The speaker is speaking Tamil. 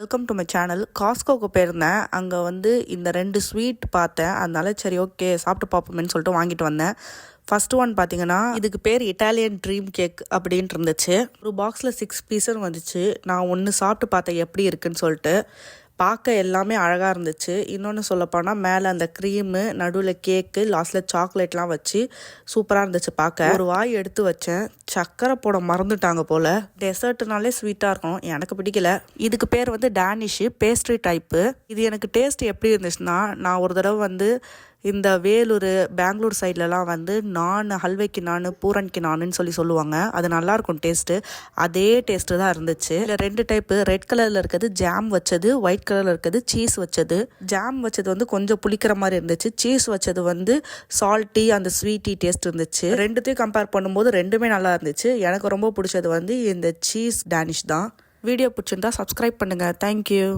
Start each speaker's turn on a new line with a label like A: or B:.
A: Welcome to my channel. காஸ்கோக்கு போயிருந்தேன். அங்கே வந்து இந்த 2 ஸ்வீட் பார்த்தேன். அதனால சரி ஓகே சாப்பிட்டு பார்ப்போமேன்னு சொல்லிட்டு வாங்கிட்டு வந்தேன். ஃபர்ஸ்ட் ஒன் பார்த்தீங்கன்னா இதுக்கு பேர் இட்டாலியன் ட்ரீம் கேக் அப்படின்ட்டு இருந்துச்சு. ஒரு பாக்ஸில் 6 பீஸுன்னு வந்துச்சு. நான் ஒன்று சாப்பிட்டு பார்த்தேன் எப்படி இருக்குன்னு சொல்லிட்டு. பார்க்க எல்லாமே அழகாக இருந்துச்சு. இன்னொன்று சொல்லப்போனால் மேலே அந்த க்ரீமு, நடுவில் கேக்கு, லாஸ்ட்டில் சாக்லேட்லாம் வச்சு சூப்பராக இருந்துச்சு பார்க்க. ஒரு வாய் எடுத்து வச்சேன். சக்கரை போட மறந்துட்டாங்க போல். டெசர்ட்னாலே ஸ்வீட்டாக இருக்கும், எனக்கு பிடிக்கல. இதுக்கு பேர் வந்து டேனிஷு பேஸ்ட்ரி டைப்பு. இது எனக்கு டேஸ்ட் எப்படி இருந்துச்சுன்னா, நான் ஒரு தடவை வந்து இந்த வேலூர் பெங்களூர் சைட்லலாம் வந்து ஹல்வைக்கு பூரன்க்கு நானுன்னு சொல்லுவாங்க. அது நல்லாயிருக்கும் டேஸ்ட்டு. அதே டேஸ்ட்டு தான் இருந்துச்சு. இல்லை 2 டைப்பு, ரெட் கலரில் இருக்கிறது ஜாம் வச்சது, ஒயிட் கலரில் இருக்கிறது சீஸ் வச்சது. ஜாம் வச்சது வந்து கொஞ்சம் புளிக்கிற மாதிரி இருந்துச்சு. சீஸ் வச்சது வந்து சால்ட்டி அந்த ஸ்வீட்டி டேஸ்ட் இருந்துச்சு. ரெண்டுத்தையும் கம்பேர் பண்ணும்போது ரெண்டுமே நல்லா இருந்துச்சு. எனக்கு ரொம்ப பிடிச்சது வந்து இந்த சீஸ் டேனிஷ் தான். வீடியோ பிடிச்சிருந்தா சப்ஸ்கிரைப் பண்ணுங்கள். தேங்க்யூ.